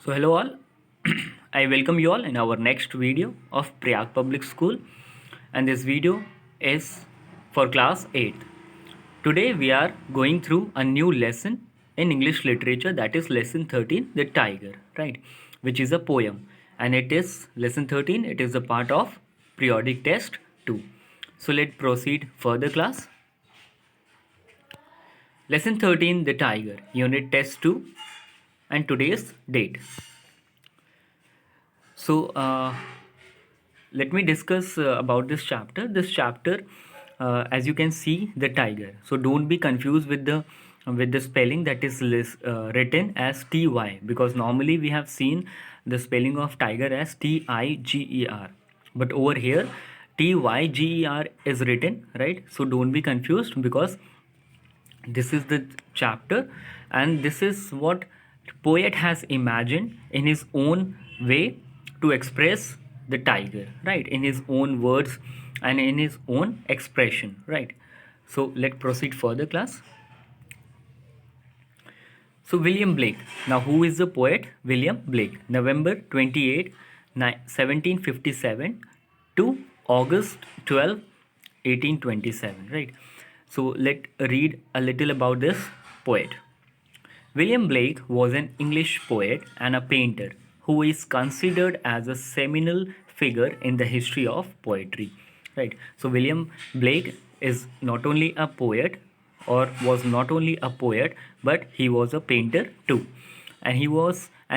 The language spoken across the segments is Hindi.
So hello all, I welcome you all in our next video of Prayag Public School, and this video is for class 8th. Today we are going through a new lesson in English literature, that is lesson 13, The Tiger, right, which is a poem, and it is lesson 13, it is a part of periodic test 2. So let's proceed further class. Lesson 13, The Tiger, unit test 2, and today's date. So let me discuss about this chapter. This chapter, as you can see, the tiger. So don't be confused with the spelling that is written as ty, because normally we have seen the spelling of tiger as tiger, but over here tyger is written, right? So don't be confused, because this is the chapter, and this is what poet has imagined in his own way to express the tiger, right, in his own words and in his own expression, right? So let's proceed further class. So William Blake. Now who is the poet? William Blake. November 28, 1757 to August 12, 1827. Right. So let's read a little about this poet. William Blake was an English poet and a painter who is considered as a seminal figure in the history of poetry. Right. So William Blake is not only a poet, or was not only a poet, but he was a painter too, and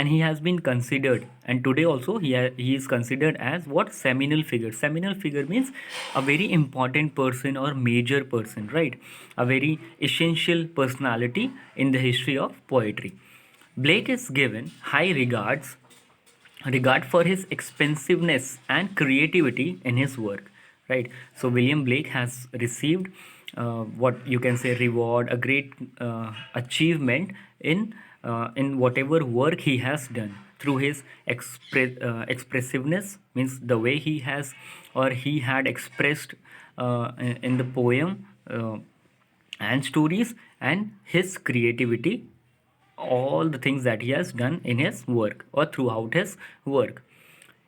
he has been considered, and today also he is considered as what? Seminal figure. Seminal figure means a very important person or major person, right? A very essential personality in the history of poetry. Blake is given high regard for his expensiveness and creativity in his work, right? So William Blake has received what you can say reward, a great achievement in whatever work he has done through his expressiveness, means the way he has or he had expressed in the poem and stories, and his creativity, all the things that he has done in his work or throughout his work.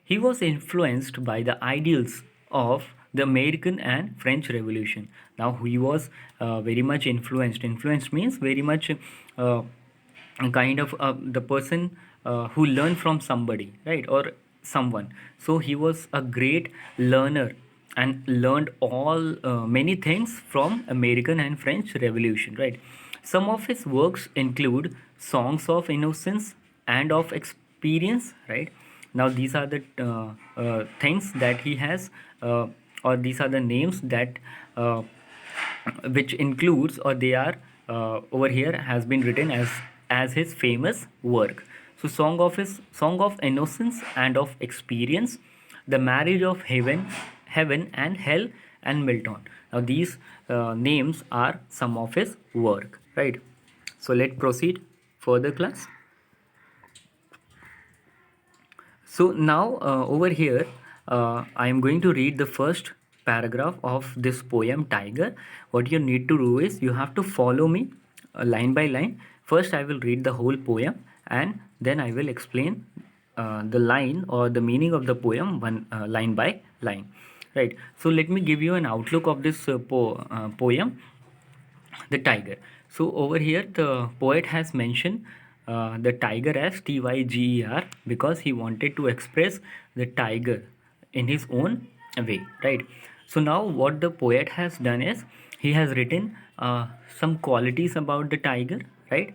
He was influenced by the ideals of the American and French Revolution. Now he was very much influenced. Influenced means very much uh, kind of the person who learned from somebody, right, or someone. So he was a great learner and learned all many things from American and French Revolution, right? Some of his works include Songs of Innocence and of Experience, right? Now these are the things that he has, or these are the names that which includes, or they are over here has been written as his famous work. So Song of Innocence and of Experience, The Marriage of Heaven and Hell, and Milton. Now these names are some of his work, right? So let's proceed further class. So now over here, I am going to read the first paragraph of this poem Tiger. What you need to do is you have to follow me line by line. First I will read the whole poem, and then I will explain the line or the meaning of the poem one line by line. Right. So let me give you an outlook of this poem, The Tiger. So over here the poet has mentioned the tiger as tyger, because he wanted to express the tiger in his own way, right? So now what the poet has done is he has written some qualities about the tiger, right?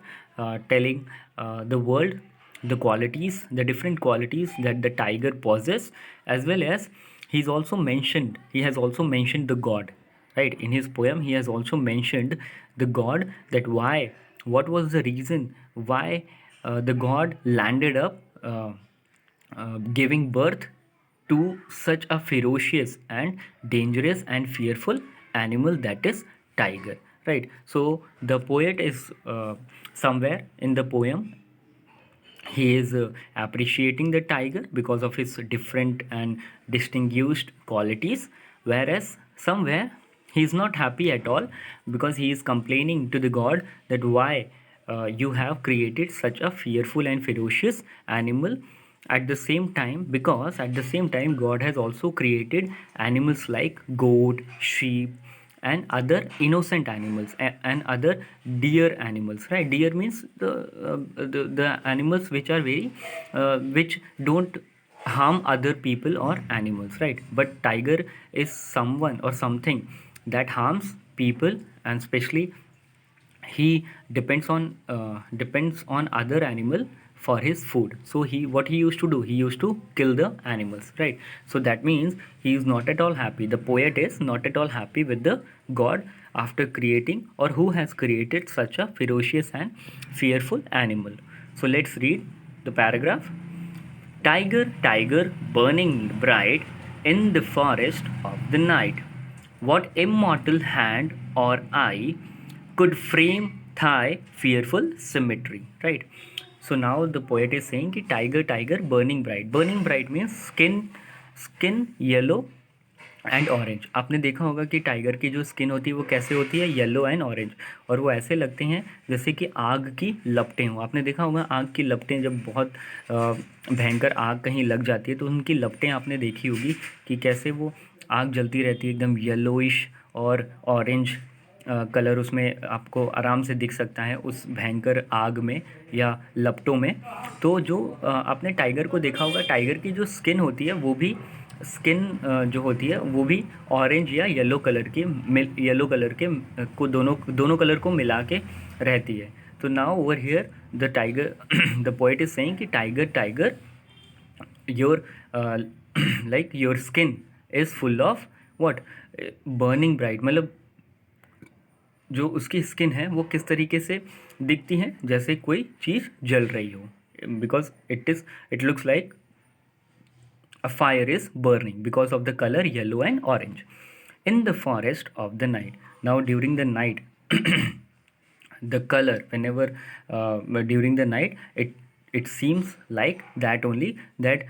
Telling the world the qualities, the different qualities that the tiger possesses, as well as he has also mentioned the god, right? In his poem he has also mentioned the god, that why, what was the reason why the god landed up giving birth to such a ferocious and dangerous and fearful animal, that is tiger, right? So the poet is somewhere in the poem he is appreciating the tiger because of his different and distinguished qualities, whereas somewhere he is not happy at all, because he is complaining to the god that why, you have created such a fearful and ferocious animal at the same time, because at the same time God has also created animals like goat, sheep, and other innocent animals, and other deer animals, right? Deer means the animals which are very which don't harm other people or animals, right? But tiger is someone or something that harms people, and especially he depends on other animal for his food. So he, what he used to do, he used to kill the animals, right? So that means he is not at all happy, the poet is not at all happy with the god after creating, or who has created such a ferocious and fearful animal. So let's read the paragraph. Tiger, tiger, burning bright in the forest of the night, what immortal hand or eye could frame thy fearful symmetry? Right. So now the poet is saying कि tiger, tiger, burning bright. Burning bright means skin yellow and orange. आपने देखा होगा कि टाइगर की जो स्किन होती है वो कैसे होती है, येलो एंड ऑरेंज, और वो ऐसे लगते हैं जैसे कि आग की लपटें हों. आपने देखा होगा आग की लपटें, जब बहुत भयंकर आग कहीं लग जाती है तो उनकी लपटें आपने देखी होगी कि कैसे वो आग जलती रहती है, एकदम येलोइश और ऑरेंज कलर उसमें आपको आराम से दिख सकता है उस भयंकर आग में या लपटों में. तो जो आपने टाइगर को देखा होगा, टाइगर की जो स्किन होती है वो भी स्किन जो होती है वो भी ऑरेंज या येलो कलर की येलो कलर के को दोनों कलर को मिला के रहती है. तो now over here the tiger the poet is saying कि tiger tiger your like your skin is full of what, burning bright. मतलब जो उसकी स्किन है वो किस तरीके से दिखती है, जैसे कोई चीज़ जल रही हो, because it looks like a fire is burning because of the color yellow and orange in the forest of the night. Now during the night the color, whenever during the night, it seems like that only, that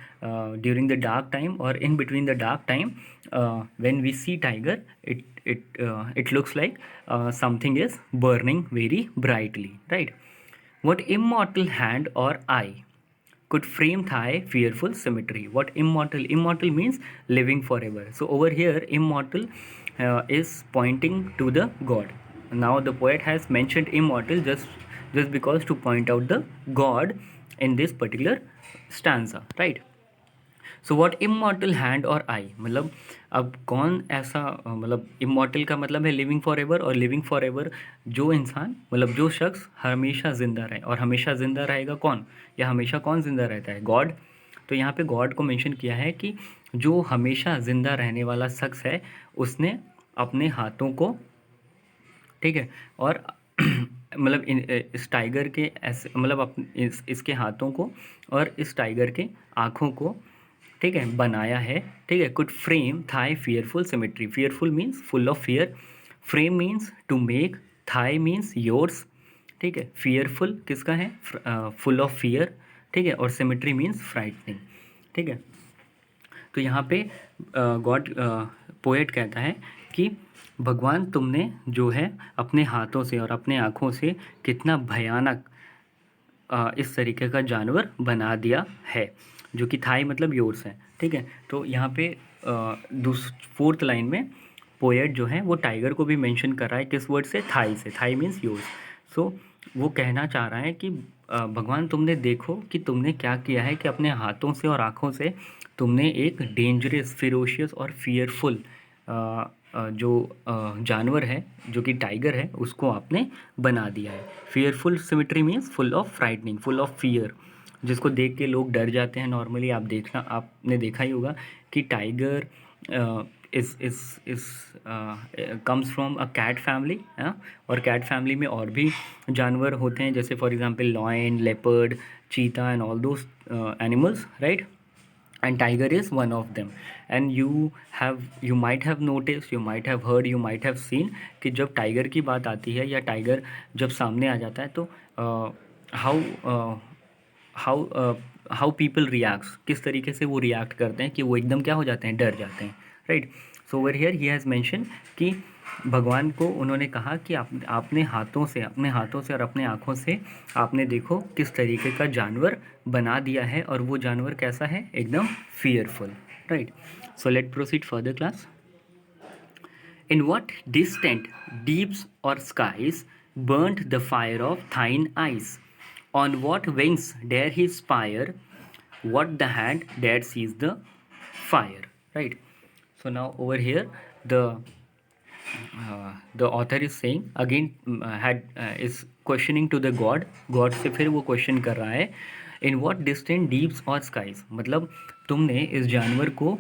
during the dark time or in between the dark time, when we see tiger, it looks like something is burning very brightly, right? What immortal hand or eye could frame thy fearful symmetry? What immortal? Immortal means living forever. So over here, immortal is pointing to the god. Now the poet has mentioned immortal just because to point out the god in this particular stanza, right? So what immortal hand और आई, मतलब अब कौन ऐसा, मतलब इमॉर्टल का मतलब है लिविंग फॉर एवर, और लिविंग फॉर एवर जो इंसान, मतलब जो शख्स हमेशा ज़िंदा रहे, और हमेशा ज़िंदा रहेगा कौन, या हमेशा कौन ज़िंदा रहता है, गॉड. तो यहाँ पे गॉड को मेंशन किया है कि जो हमेशा ज़िंदा रहने वाला शख्स है उसने अपने हाथों को, ठीक है, और मतलब इस टाइगर के ऐसे, मतलब इसके हाथों को और इस टाइगर के आँखों को, ठीक है, बनाया है, ठीक है. Could frame thy fearful symmetry. Fearful means full of fear, frame means to make, thy means yours, ठीक है. फियरफुल किसका है, फुल ऑफ फियर, ठीक है, और सिमेट्री मीन्स फ्राइटनिंग, ठीक है. तो यहाँ पे गॉड पोएट कहता है कि भगवान तुमने जो है अपने हाथों से और अपने आँखों से कितना भयानक इस तरीके का जानवर बना दिया है, जो कि थाई मतलब योर्स है, ठीक है. तो यहाँ पे फोर्थ लाइन में पोएट जो है वो टाइगर को भी मेंशन कर रहा है, किस वर्ड से, थाई से. Thai means yours. सो वो कहना चाह रहा है कि भगवान तुमने देखो कि तुमने क्या किया है, कि अपने हाथों से और आँखों से तुमने एक डेंजरस, फिरोशियस और फियरफुल जो जानवर है, जो कि टाइगर है, उसको आपने बना दिया है. Fearful symmetry means full of frightening, full of fear, जिसको देख के लोग डर जाते हैं. नॉर्मली आपने देखा ही होगा कि tiger is comes from a cat family, और कैट फैमिली में और भी जानवर होते हैं, जैसे for example lion, leopard, cheetah and all those animals, right? And tiger is one of them. And you might have noticed, you might have heard, you might have seen कि जब टाइगर की बात आती है या टाइगर जब सामने आ जाता है तो how how how people reacts, किस तरीके से वो रिएक्ट करते हैं, कि वो एकदम क्या हो जाते हैं, डर जाते हैं, right? So over here he has mention कि भगवान को उन्होंने कहा कि आपने हाथों से, अपने हाथों से और अपने आँखों से आपने देखो किस तरीके का जानवर बना दिया है, और वो जानवर कैसा है, एकदम fearful, right. So let proceed further class. In what distant deeps or skies burnt the fire of thine eyes? On what wings dare he spire? What the hand dare seize the fire? Right. So now over here, the author is saying again, is questioning to the god से फिर वो क्वेश्चन कर रहा है, इन वॉट डिस्टेंट डीप्स और स्काइज, मतलब तुमने इस जानवर को,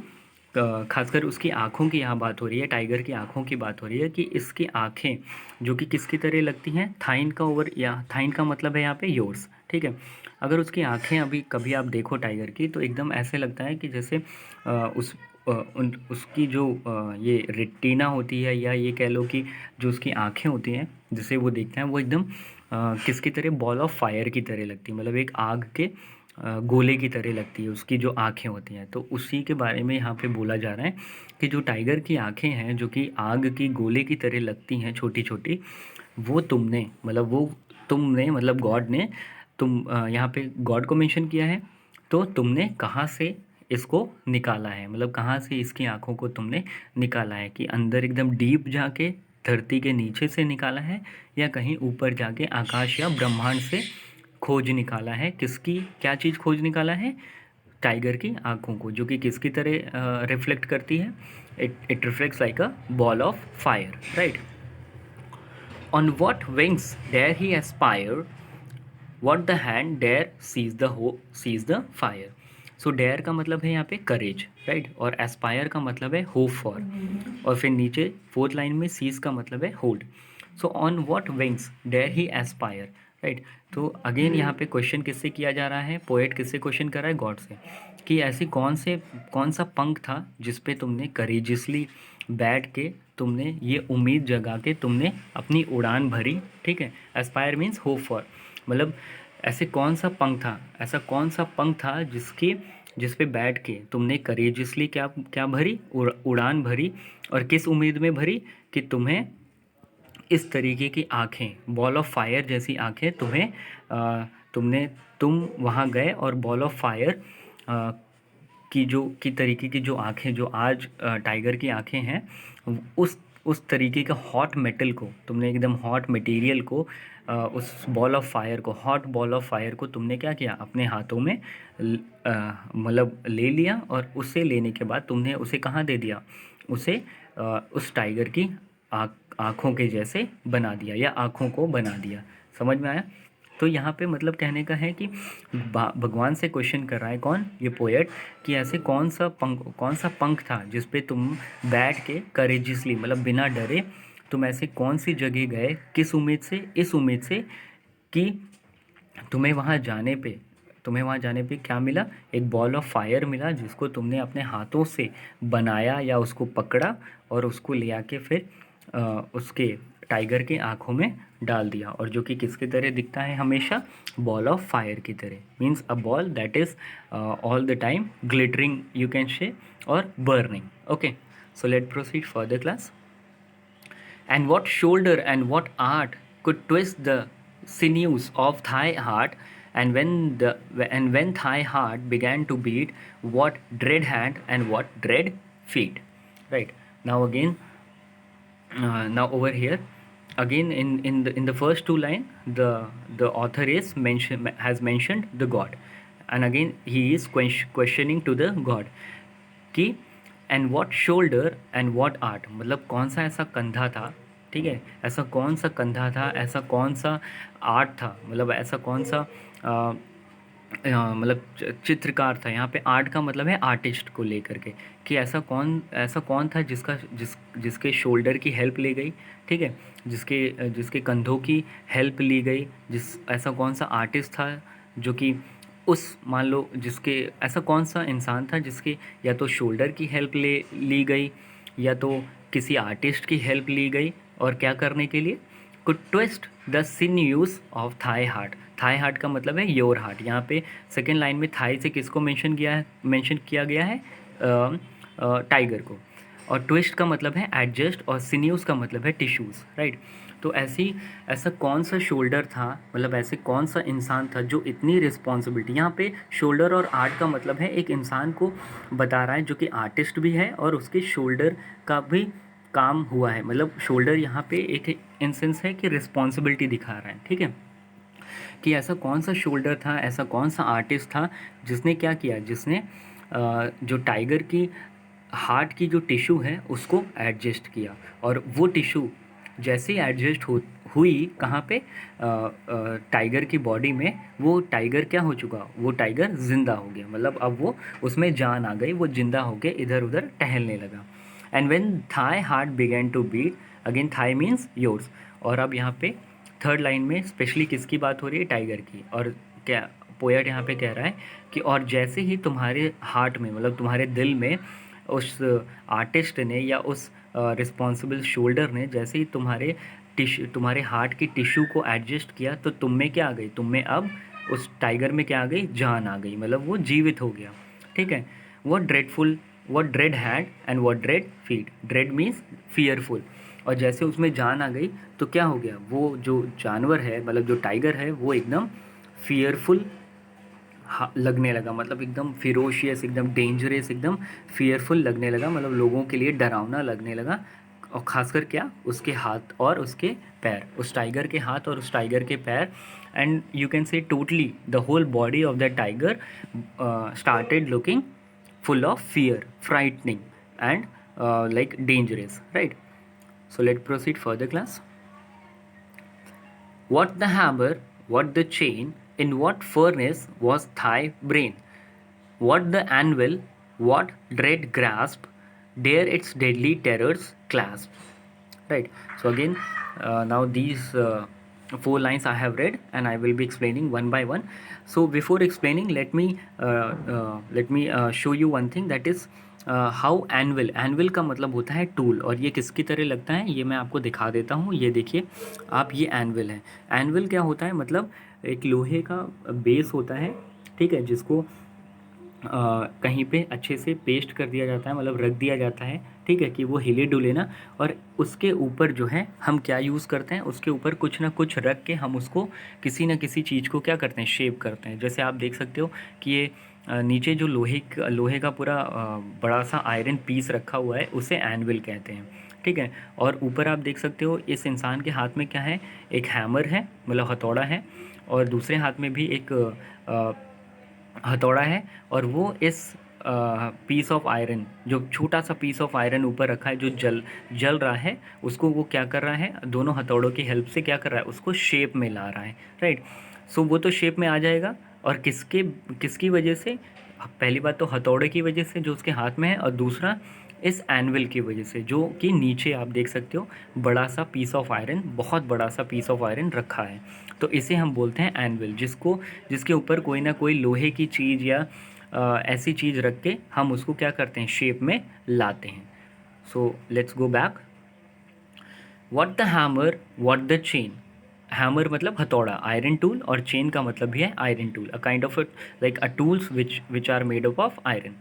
खासकर उसकी आँखों की यहाँ बात हो रही है, टाइगर की आँखों की बात हो रही है, कि इसकी आँखें जो कि किसकी तरह लगती हैं, थाइन का ओवर, या थाइन का मतलब है यहाँ पे योर्स, ठीक है। अगर उसकी आँखें अभी कभी आप देखो टाइगर की, तो एकदम ऐसे लगता है कि जैसे उसकी जो ये रेटिना होती है, या ये कह लो कि जो उसकी आँखें होती हैं जिसे वो देखते हैं, वो एकदम किसकी तरह, बॉल ऑफ फायर की तरह लगती है, मतलब एक आग के गोले की तरह लगती है उसकी जो आँखें होती हैं। तो उसी के बारे में यहाँ पे बोला जा रहा है कि जो टाइगर की आँखें हैं, जो कि आग की गोले की तरह लगती हैं छोटी छोटी, वो तुमने मतलब गॉड ने, यहाँ पे गॉड को मेंशन किया है, तो तुमने कहाँ से इसको निकाला है, मतलब कहाँ से इसकी आँखों को तुमने निकाला है, कि अंदर एकदम डीप जाके धरती के नीचे से निकाला है, या कहीं ऊपर जाके आकाश या ब्रह्मांड से खोज निकाला है, किसकी क्या चीज़ खोज निकाला है, टाइगर की आँखों को, जो कि किसकी तरह रिफ्लेक्ट करती है, it reflects like a ball of fire, right. On what wings dare he aspire, what the hand dare seize the fire. So dare का मतलब है यहाँ पे करेज, राइट, और एस्पायर का मतलब है होप फॉर, और फिर नीचे फोर्थ लाइन में सीज का मतलब है hold. So on what wings dare he aspire, right. तो अगेन यहाँ पे क्वेश्चन किससे किया जा रहा है, पोएट किससे क्वेश्चन कर रहा है, गॉड से, कि ऐसी कौन सा पंख था जिस पे तुमने करेजियसली बैठ के तुमने ये उम्मीद जगा के तुमने अपनी उड़ान भरी, ठीक है। एस्पायर मीन्स होप फॉर, मतलब ऐसा कौन सा पंख था जिस पे बैठ के तुमने करेजियसली क्या भरी, उड़ान भरी, और किस उम्मीद में भरी, कि तुम्हें इस तरीके की आँखें, बॉल ऑफ फायर जैसी आँखें तुम वहाँ गए, और बॉल ऑफ फायर की तरीके की जो आँखें, जो आज टाइगर की आँखें हैं, उस तरीके का हॉट मेटल को तुमने, एकदम हॉट मटेरियल को, उस बॉल ऑफ फायर को, हॉट बॉल ऑफ फायर को तुमने क्या किया, अपने हाथों में मतलब ले लिया, और उससे लेने के बाद तुमने उसे कहाँ दे दिया, उसे उस टाइगर की आँखों के जैसे बना दिया, या आँखों को बना दिया। समझ में आया। तो यहाँ पे मतलब कहने का है कि भगवान से क्वेश्चन कर रहा है कौन, ये पोएट, कि ऐसे कौन सा पंख था जिस पे तुम बैठ के करेजियसली, मतलब बिना डरे, तुम ऐसे कौन सी जगह गए, किस उम्मीद से, इस उम्मीद से कि तुम्हें वहाँ जाने पे क्या मिला, एक बॉल ऑफ फायर मिला, जिसको तुमने अपने हाथों से बनाया या उसको पकड़ा, और उसको ले आके फिर उसके टाइगर के आँखों में डाल दिया, और जो कि किसकी तरह दिखता है हमेशा, बॉल ऑफ फायर की तरह, means a ball that is all the time glittering, you can say, और burning. Okay, so let proceed further class. And what shoulder and what art could twist the sinews of thy heart, and when thy heart began to beat, what dread hand and what dread feet, right. Now again, now over here, again in the first two line, the author has mentioned the god, and again he is questioning to the god कि and what shoulder and what art, मतलब कौन सा ऐसा कंधा था, ठीक है, ऐसा कौन सा कंधा था, ऐसा कौन सा आर्ट था, मतलब ऐसा कौन सा मतलब चित्रकार था। यहाँ पे आर्ट का मतलब है आर्टिस्ट को लेकर के, कि ऐसा कौन था जिसके शोल्डर की हेल्प ली गई, ठीक है, जिसके कंधों की हेल्प ली गई, ऐसा कौन सा आर्टिस्ट था जो कि मान लो जिसके, ऐसा कौन सा इंसान था जिसके या तो शोल्डर की हेल्प ली गई, या तो किसी आर्टिस्ट की हेल्प ली गई, और क्या करने के लिए, could twist the sinews of thigh heart का मतलब है योर हार्ट। यहाँ पे सेकेंड लाइन में थाई से किसको मेंशन किया गया है, टाइगर को, और ट्विस्ट का मतलब है एडजस्ट, और सिन्यूज का मतलब है टिश्यूज़, राइट। तो ऐसा कौन सा शोल्डर था, मतलब ऐसे कौन सा इंसान था जो इतनी रिस्पॉन्सिबिलिटी, यहाँ पे शोल्डर और आर्ट का मतलब है एक इंसान को बता रहा है जो कि आर्टिस्ट भी है और उसके शोल्डर का भी काम हुआ है, मतलब शोल्डर यहाँ पे एक इंसेंस है कि रिस्पॉन्सिबिलिटी दिखा रहा है, ठीक है। कि ऐसा कौन सा शोल्डर था, ऐसा कौन सा आर्टिस्ट था जिसने क्या किया, जिसने जो टाइगर की हार्ट की जो टिश्यू है उसको एडजस्ट किया, और वो टिश्यू जैसे ही एडजस्ट हुई कहाँ पे, टाइगर की बॉडी में, वो टाइगर क्या हो चुका, वो टाइगर जिंदा हो गया, मतलब अब वो उसमें जान आ गई, वो जिंदा होके इधर उधर टहलने लगा। And when thy heart began to beat again, thy means yours. और अब यहाँ पे थर्ड लाइन में स्पेशली किसकी बात हो रही है, टाइगर की। और क्या पोएट यहाँ पे कह रहा है कि और जैसे ही तुम्हारे हार्ट में, मतलब तुम्हारे दिल में उस आर्टिस्ट ने या उस रिस्पॉन्सिबल शोल्डर ने जैसे ही तुम्हारे हार्ट की टिश्यू को एडजस्ट किया, तो तुम में क्या आ गई, तुम में अब उस टाइगर में क्या आ गई, जान आ गई, मतलब वो जीवित हो गया, ठीक है। What dread had and what dread feed, dread means fearful. और जैसे उसमें जान आ गई तो क्या हो गया, वो जो जानवर है, मतलब जो टाइगर है, वो एकदम फियरफुल लगने लगा, मतलब एकदम फिरोशियस, एकदम डेंजरस, एकदम फियरफुल लगने लगा, मतलब लोगों के लिए डरावना लगने लगा। और खासकर क्या, उसके हाथ और उसके पैर, उस टाइगर के हाथ और उस टाइगर के पैर, and you can say totally the whole body of the tiger started looking full of fear, frightening, and like dangerous, right? So let's proceed further, class. What the hammer, what the chain, in what furnace was thy brain? What the anvil, what dread grasp, dare its deadly terrors clasp? Right. So again, now these four lines I have read, and I will be explaining one by one. So before explaining, let me show you one thing, that is how anvil. Anvil का मतलब होता है टूल, और ये किसकी तरह लगता है ये मैं आपको दिखा देता हूँ। ये देखिए आप, ये एनविल है। एनविल क्या होता है, मतलब एक लोहे का बेस होता है, ठीक है, जिसको कहीं पे अच्छे से पेस्ट कर दिया जाता है, मतलब रख दिया जाता है, ठीक है, कि वो हिले डुले ना। और उसके ऊपर जो है हम क्या यूज़ करते हैं, उसके ऊपर कुछ ना कुछ रख के हम उसको किसी न किसी चीज़ को क्या करते हैं, शेप करते हैं। जैसे आप देख सकते हो कि ये नीचे जो लोहे का पूरा बड़ा सा आयरन पीस रखा हुआ है, उसे एनविल कहते हैं, ठीक है। और ऊपर आप देख सकते हो इस इंसान के हाथ में क्या है, एक हैमर है, मतलब हथौड़ा है, और दूसरे हाथ में भी एक हथौड़ा है। और वो इस पीस ऑफ आयरन, जो छोटा सा पीस ऑफ आयरन ऊपर रखा है जो जल जल रहा है, उसको वो क्या कर रहा है, दोनों हथौड़ों की हेल्प से क्या कर रहा है, उसको शेप में ला रहा है, राइट। सो वो तो शेप में आ जाएगा, और किसकी वजह से, पहली बात तो हथौड़े की वजह से जो उसके हाथ में है, और दूसरा इस एनविल की वजह से, जो कि नीचे आप देख सकते हो बड़ा सा पीस ऑफ आयरन, बहुत बड़ा सा पीस ऑफ आयरन रखा है। तो इसे हम बोलते हैं एनविल, जिसके ऊपर कोई ना कोई लोहे की चीज़ या ऐसी चीज़ रख के हम उसको क्या करते हैं, शेप में लाते हैं। So let's go back. What the hammer, what the chain. Hammer मतलब हथौड़ा, आयरन टूल, और चेन का मतलब भी है iron tool, a kind of like a tools which are made up of iron.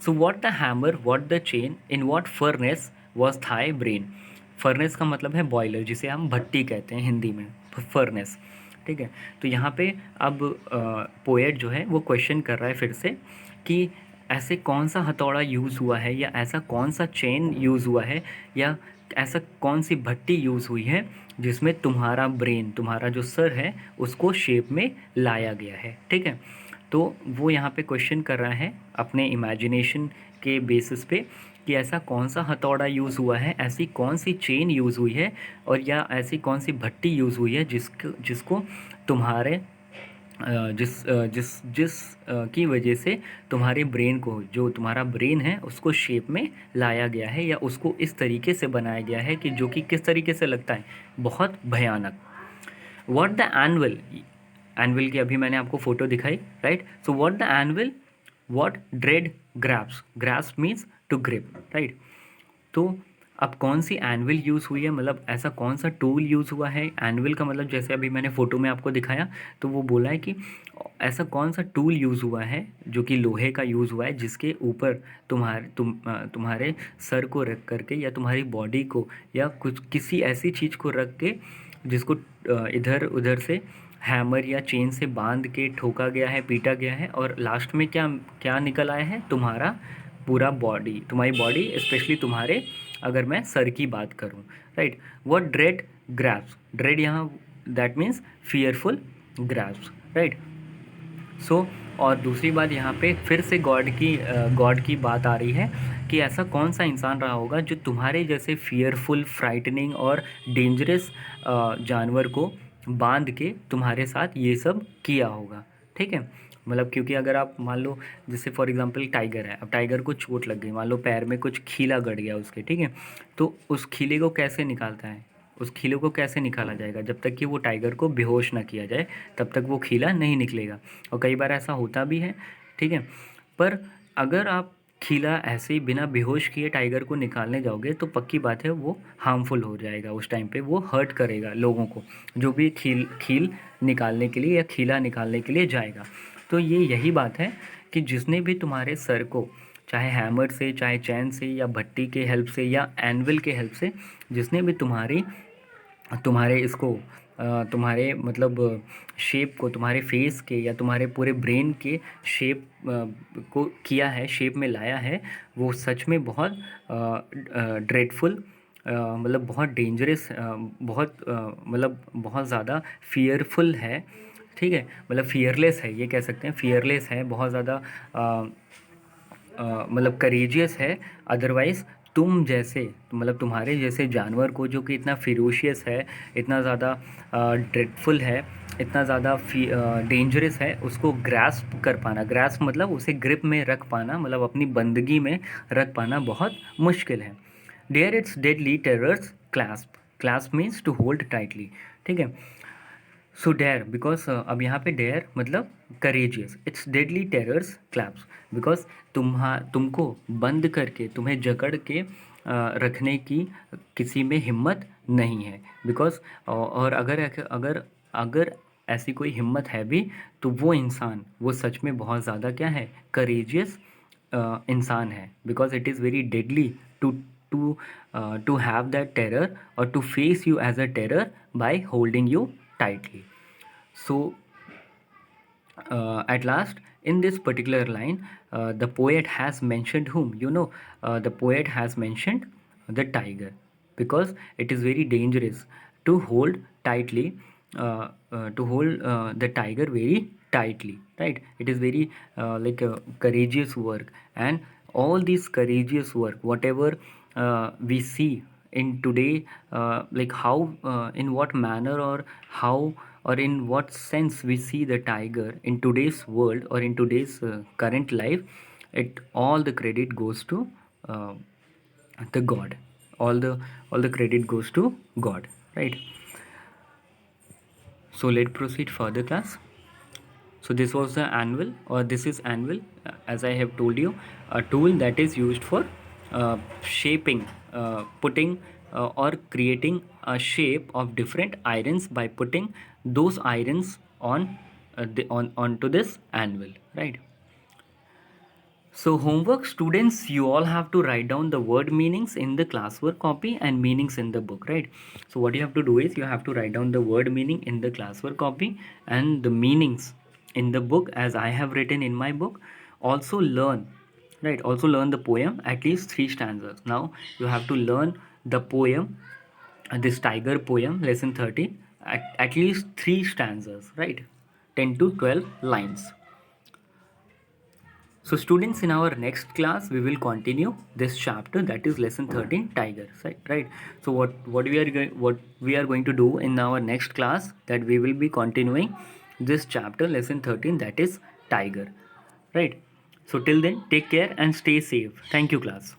So what the hammer, what the chain, in what furnace was thy brain. Furnace का मतलब है बॉयलर, जिसे हम भट्टी कहते हैं हिंदी में, फर्नेस, ठीक है। तो यहाँ पे अब पोएट जो है वो क्वेश्चन कर रहा है फिर से कि ऐसे कौन सा हथौड़ा यूज़ हुआ है, या ऐसा कौन सा चेन यूज़ हुआ है, या ऐसा कौन सी भट्टी यूज़ हुई है जिसमें तुम्हारा ब्रेन, तुम्हारा जो सर है, उसको शेप में लाया गया है, ठीक है। तो वो यहाँ पे क्वेश्चन कर रहा है अपने इमेजिनेशन के बेसिस पे कि ऐसा कौन सा हथौड़ा यूज़ हुआ है, ऐसी कौन सी चेन यूज़ हुई है, और या ऐसी कौन सी भट्टी यूज़ हुई है जिसको तुम्हारे की वजह से तुम्हारे ब्रेन को, जो तुम्हारा ब्रेन है, उसको शेप में लाया गया है, या उसको इस तरीके से बनाया गया है कि जो कि किस तरीके से लगता है, बहुत भयानक। व्हाट द एनविल, एनविल की अभी मैंने आपको फोटो दिखाई, right. So what the anvil, what dread grasp, grasp means to grip, right. तो अब कौन सी एनविल यूज़ हुई है, मतलब ऐसा कौन सा टूल यूज़ हुआ है। एनविल का मतलब जैसे अभी मैंने फ़ोटो में आपको दिखाया, तो वो बोला है कि ऐसा कौन सा टूल यूज़ हुआ है जो कि लोहे का यूज़ हुआ है, जिसके ऊपर तुम्हारे सर को रख करके या तुम्हारी बॉडी को या कुछ किसी ऐसी चीज़ को रख के जिसको इधर उधर से हैमर या चेन से बांध के ठोका गया है, पीटा गया है, और लास्ट में क्या क्या निकल आया है, तुम्हारा पूरा बॉडी, तुम्हारी बॉडी, स्पेशली तुम्हारे, अगर मैं सर की बात करूं, right. What dread grabs, dread यहाँ that means fearful grabs, right. So और दूसरी बात यहाँ पे फिर से गॉड की बात आ रही है कि ऐसा कौन सा इंसान रहा होगा जो तुम्हारे जैसे फियरफुल, फ्राइटनिंग और डेंजरस जानवर को बांध के तुम्हारे साथ ये सब किया होगा, ठीक है। मतलब क्योंकि अगर आप मान लो, जैसे फॉर एग्जांपल टाइगर है, अब टाइगर को चोट लग गई, मान लो पैर में कुछ खीला गड़ गया उसके, ठीक है, तो उस खीले को कैसे निकालता है, उस खीले को कैसे निकाला जाएगा, जब तक कि वो टाइगर को बेहोश ना किया जाए तब तक वो खीला नहीं निकलेगा। और कई बार ऐसा होता भी है, ठीक है। पर अगर आप खीला ऐसे ही बिना बेहोश किए टाइगर को निकालने जाओगे तो पक्की बात है वो हार्मफुल हो जाएगा, उस टाइम पे वो हर्ट करेगा लोगों को, जो भी खील खील निकालने के लिए या खीला निकालने के लिए जाएगा। तो ये यही बात है कि जिसने भी तुम्हारे सर को, चाहे हैमर से, चाहे चैन से, या भट्टी के हेल्प से, या एनविल के हेल्प से, जिसने भी तुम्हारे इसको तुम्हारे मतलब शेप को, तुम्हारे फेस के या तुम्हारे पूरे ब्रेन के शेप को किया है, शेप में लाया है, वो सच में बहुत ड्रेडफुल, मतलब बहुत डेंजरस, बहुत मतलब बहुत ज़्यादा फियरफुल है, ठीक है। मतलब फियरलेस है, ये कह सकते हैं, फियरलेस है, बहुत ज़्यादा मतलब करेजियस है। अदरवाइज़ तुम जैसे, मतलब तुम्हारे जैसे जानवर को जो कि इतना फिरोशियस है, इतना ज़्यादा ड्रेडफुल है, इतना ज़्यादा डेंजरस है, उसको ग्रास्प कर पाना, ग्रास्प मतलब उसे ग्रिप में रख पाना, मतलब अपनी बंदगी में रख पाना बहुत मुश्किल है। Dare its deadly terrors clasp, clasp means to hold tightly, ठीक है। सो डेयर बिकॉज अब यहाँ पे डेयर मतलब courageous, its deadly terrors clasp, because तुमको बंद करके, तुम्हें जकड़ के रखने की किसी में हिम्मत नहीं है, बिकॉज और अगर अगर ऐसी कोई हिम्मत है भी, तो वो इंसान, वो सच में बहुत ज़्यादा क्या है, करेजियस इंसान है, because it is very deadly to to to have that terror और to face you as a terror by holding you tightly. So, at last, in this particular line, the poet has mentioned whom? The poet has mentioned the tiger, because it is very dangerous to hold tightly, to hold the tiger very tightly, right? It is very like a courageous work, and all these courageous work, whatever we see in today, like how, in what manner, or how, or in what sense we see the tiger in today's world or in today's current life, it all the credit goes to uh, the god, all the credit goes to god, right. So let's proceed further, class. So this was the anvil, or this is anvil, as I have told you, a tool that is used for shaping, putting or creating a shape of different irons by putting those irons on onto this anvil, right. So homework students, you all have to write down the word meanings in the classwork copy and meanings in the book, right. So what you have to do is you have to write down the word meaning in the classwork copy and the meanings in the book as I have written in my book. Also learn, right, also learn the poem, at least 3 stanzas. Now you have to learn the poem, this tiger poem, lesson 30, at least 3 stanzas, right, 10 to 12 lines. So students, in our next class, we will continue this chapter, that is lesson 13, tiger, right. So what we are going to do in our next class, that we will be continuing this chapter, lesson 13, that is tiger, right. So till then, take care and stay safe. Thank you, class.